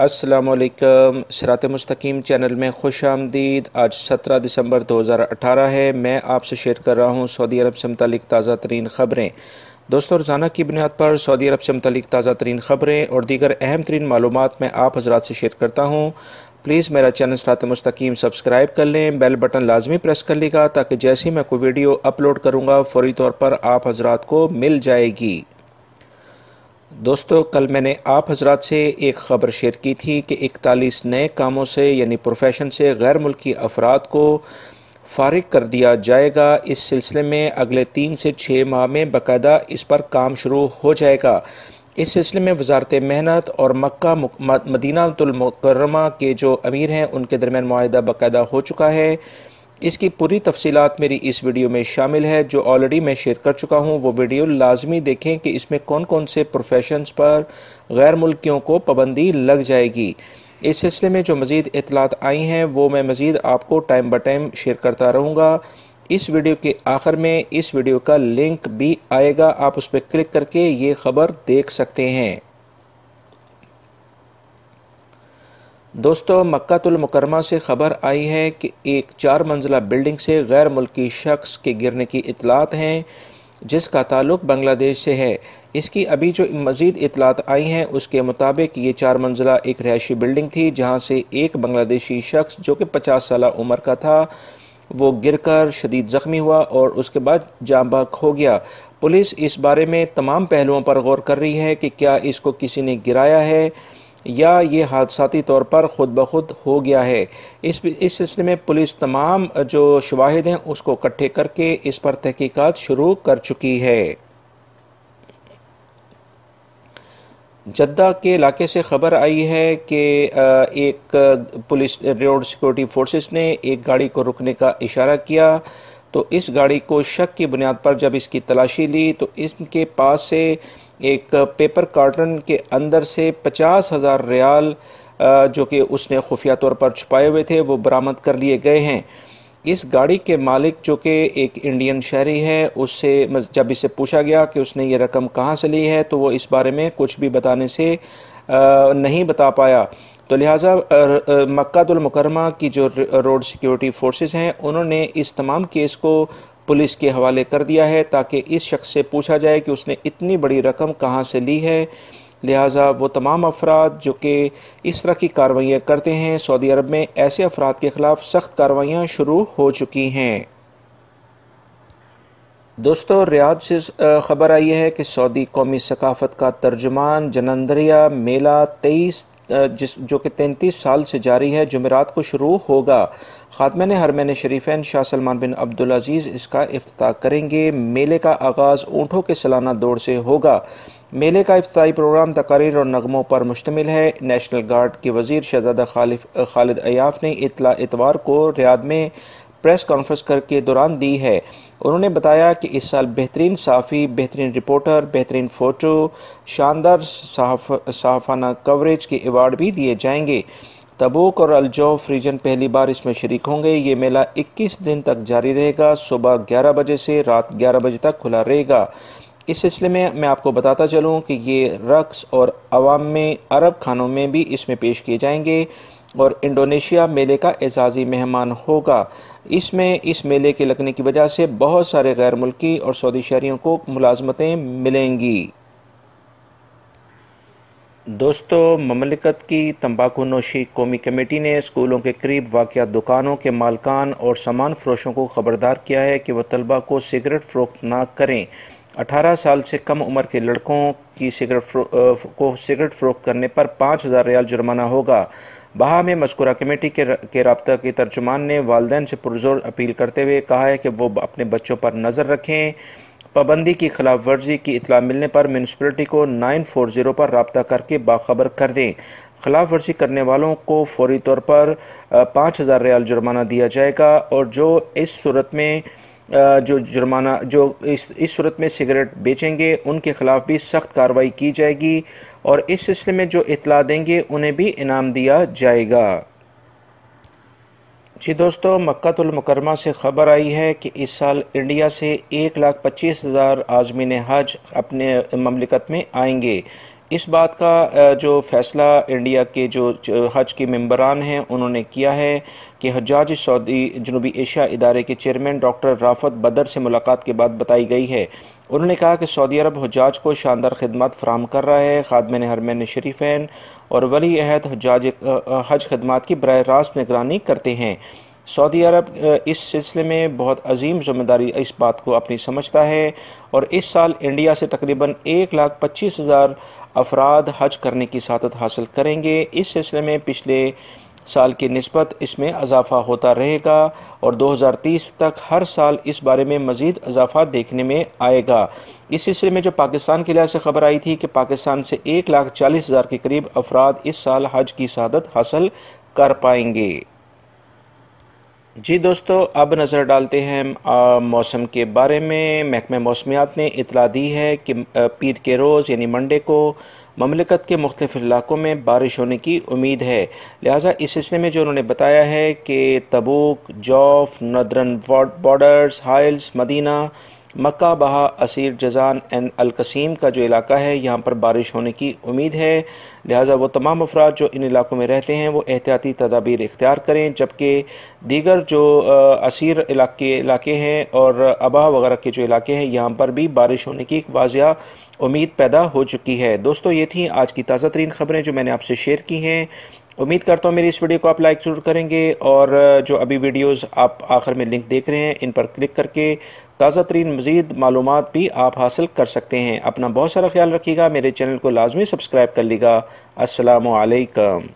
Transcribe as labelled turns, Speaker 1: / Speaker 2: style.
Speaker 1: अस्सलामुअलैकुम। सिरात मुस्तकीम चैनल में खुश आमदीद। आज 17 दिसंबर 2018 है। मैं आपसे शेयर कर रहा हूँ सऊदी अरब से मुतालिक ताज़ा तरीन ख़बरें। दोस्तों, रोज़ाना की बुनियाद पर सऊदी अरब से मुतालिक ताज़ा तरीन ख़बरें और दीगर अहम तरीन मालूमात मैं आप हज़रात से शेयर करता हूँ। प्लीज़ मेरा चैनल सिरात मुस्तकीम सब्सक्राइब कर लें, बेल बटन लाजमी प्रेस कर लेगा ताकि जैसे ही मैं कोई वीडियो अपलोड करूँगा फ़ौरी तौर पर आप हज़रात को मिल जाएगी। दोस्तों, कल मैंने आप हजरात से एक ख़बर शेयर की थी कि 41 नए कामों से यानी प्रोफेशन से गैर मुल्की अफराद को फ़ारिग कर दिया जाएगा। इस सिलसिले में अगले 3 से 6 माह में बाकायदा इस पर काम शुरू हो जाएगा। इस सिलसिले में वजारत मेहनत और मक्का मदीनातुल मुकर्रमा के जो अमीर हैं उनके दरमियान मुआहिदा बाकायदा हो चुका है। इसकी पूरी तफसीलात मेरी इस वीडियो में शामिल है जो ऑलरेडी मैं शेयर कर चुका हूँ। वो वीडियो लाजमी देखें कि इसमें कौन कौन से प्रोफेशंस पर गैर मुल्कियों को पाबंदी लग जाएगी। इस सिलसिले में जो मज़ीद इतलात आई हैं वो मैं मज़ीद आपको टाइम ब टाइम शेयर करता रहूँगा। इस वीडियो के आखिर में इस वीडियो का लिंक भी आएगा, आप उस पर क्लिक करके ये ख़बर देख सकते हैं। दोस्तों, मक्कातुल मुकरमा से ख़बर आई है कि एक 4 मंजिला बिल्डिंग से गैर मुल्की शख्स के गिरने की इतलात हैं जिसका ताल्लुक़ बांग्लादेश से है। इसकी अभी जो मज़ीद इतलात आई हैं उसके मुताबिक ये 4 मंजिला एक रिहायशी बिल्डिंग थी जहाँ से एक बांग्लादेशी शख्स जो कि 50 साल उम्र का था वो गिरकर शदीद ज़ख्मी हुआ और उसके बाद जाँ बहक हो गया। पुलिस इस बारे में तमाम पहलुओं पर गौर कर रही है कि क्या इसको किसी ने गिराया है या ये हादसाती तौर पर ख़ुद ब खुद हो गया है। इस सिलसिले में पुलिस तमाम जो शवाहिद हैं उसको इकट्ठे करके इस पर तहकीकात शुरू कर चुकी है। जद्दा के इलाके से ख़बर आई है कि एक पुलिस रोड सिक्योरिटी फोर्सेस ने एक गाड़ी को रुकने का इशारा किया तो इस गाड़ी को शक की बुनियाद पर जब इसकी तलाशी ली तो इसके पास से एक पेपर कार्टन के अंदर से 50,000 रियाल जो कि उसने खुफिया तौर पर छुपाए हुए थे वो बरामद कर लिए गए हैं। इस गाड़ी के मालिक जो कि एक इंडियन शहरी है उससे जब इससे पूछा गया कि उसने ये रकम कहाँ से ली है तो वो इस बारे में कुछ भी बताने से नहीं बता पाया। तो लिहाजा मक्कातुल मुकरमा की जो रोड सिक्योरिटी फोर्सेस हैं उन्होंने इस तमाम केस को पुलिस के हवाले कर दिया है ताकि इस शख्स से पूछा जाए कि उसने इतनी बड़ी रकम कहाँ से ली है। लिहाजा वो तमाम अफराद जो कि इस तरह की कार्रवाइयाँ करते हैं सऊदी अरब में ऐसे अफराद के ख़िलाफ़ सख्त कार्रवाइयाँ शुरू हो चुकी हैं। दोस्तों, रियाद से ख़बर आई है कि सऊदी कौमी सकाफ़त का तर्जुमान जनंदरिया मेला 23 जो कि 33 साल से जारी है जुमेरात को शुरू होगा। ख़ातमीन हरमैन शरीफैन शाह सलमान बिन अब्दुल अज़ीज़ इसका इफ्तिताह करेंगे। मेले का आगाज़ ऊँटों के सालाना दौड़ से होगा। मेले का इफ्तिताही प्रोग्राम तकारीर और नगमों पर मुश्तमिल है। नेशनल गार्ड के वज़ीर शहज़ादा खालिद अयाफ़ ने इतवार को रियाद में प्रेस कॉन्फ्रेंस के दौरान दी है। उन्होंने बताया कि इस साल बेहतरीन साफ़ी, बेहतरीन रिपोर्टर, बेहतरीन फ़ोटो, शानदार सहाफ़ाना कवरेज के अवार्ड भी दिए जाएंगे। तबूक और अल-जौफ रीजन पहली बार इसमें शरीक होंगे। ये मेला 21 दिन तक जारी रहेगा। सुबह 11 बजे से रात 11 बजे तक खुला रहेगा। इस सिलसिले में मैं आपको बताता चलूँ कि ये रक्स और अवाम में अरब खानों में भी इसमें पेश किए जाएंगे और इंडोनेशिया मेले का एजाज़ी मेहमान होगा। इस मेले के लगने की वजह से बहुत सारे गैर मुल्की और सऊदी शहरियों को मुलाजमतें मिलेंगी। दोस्तों, ममलिकत की तंबाकू नोशी कौमी कमेटी ने स्कूलों के करीब वाक़िया दुकानों के मालकान और सामान फरोशों को ख़बरदार किया है कि वह तलबा को सिगरेट फ़रोख्त ना करें। 18 साल से कम उम्र के लड़कों की सिगरेट फ़रोख्त करने पर 5,000 रियाल जुर्माना होगा। बहा में मज़कूरा कमेटी के राब्ता के तर्जुमान ने वालिदैन से पुरज़ोर अपील करते हुए कहा है कि वो अपने बच्चों पर नज़र रखें। पाबंदी की खिलाफ वर्जी की इतला मिलने पर म्यूनसिपलिटी को 940 पर रब्ता करके बाखबर कर दें। खिलाफ वर्जी करने वालों को फौरी तौर पर 5,000 रियाल जुर्माना दिया जाएगा और जो इस सूरत में इस सूरत में सिगरेट बेचेंगे उनके ख़िलाफ़ भी सख्त कार्रवाई की जाएगी और इस सिलसिले में जो इतला देंगे उन्हें भी इनाम दिया जाएगा। जी दोस्तों, मक्कातुल मुकरमा से ख़बर आई है कि इस साल इंडिया से 1,25,000 आज़मीन हज अपने ममलिकत में आएंगे। इस बात का जो फ़ैसला इंडिया के जो हज के मेंबरान हैं उन्होंने किया है कि हज्जाज सऊदी जनूबी एशिया इदारे के चेयरमैन डॉक्टर राफत बदर से मुलाकात के बाद बताई गई है। उन्होंने कहा कि सऊदी अरब हज्जाज को शानदार खिदमत फराहम कर रहा है। खादमिन हरमैन शरीफैन और वली अहद हज खदमात की बराह रास्त निगरानी करते हैं। सऊदी अरब इस सिलसिले में बहुत अजीम ज़िम्मेदारी इस बात को अपनी समझता है और इस साल इंडिया से तकरीबन 1,25,000 अफराद हज करने की सआदत हासिल करेंगे। इस सिलसिले में पिछले साल की निस्बत इसमें इजाफ़ा होता रहेगा और 2030 तक हर साल इस बारे में मज़ीद इजाफ़ा देखने में आएगा। इस सिलसिले में जो पाकिस्तान के लिहाज से खबर आई थी कि पाकिस्तान से 1,40,000 के करीब अफराद इस साल हज की सआदत हासिल कर पाएंगे। जी दोस्तों, अब नज़र डालते हैं मौसम के बारे में। महकमा मौसमियात ने इतला दी है कि पीर के रोज़ यानी मंडे को ममलिकत के मुख्तलिफ इलाकों में बारिश होने की उम्मीद है। लिहाजा इस सिलसिले में जो उन्होंने बताया है कि तबूक, जौफ, नदरन बॉर्डर्स, हाइल्स, मदीना, मक्का, बहा, असीर, जजान एंड अलकसीम का जो इलाका है यहाँ पर बारिश होने की उम्मीद है। लिहाजा वो तमाम अफराद जो इन इलाकों में रहते हैं वो एहतियाती तदाबीर इख्तियार करें, जबकि दीगर जो असीर इलाके हैं और अबा वगैरह के जो इलाके हैं यहाँ पर भी बारिश होने की एक वाज़िया उम्मीद पैदा हो चुकी है। दोस्तों, ये थी आज की ताज़ा तरीन ख़बरें जो मैंने आपसे शेयर की हैं। उम्मीद करता हूँ मेरी इस वीडियो को आप लाइक ज़रूर करेंगे और जो अभी वीडियोस आप आखिर में लिंक देख रहे हैं इन पर क्लिक करके ताज़ा तरीन मज़ीद मालूमात भी आप हासिल कर सकते हैं। अपना बहुत सारा ख्याल रखिएगा। मेरे चैनल को लाजमी सब्सक्राइब कर लीजिएगा। अस्सलामु अलैकुम।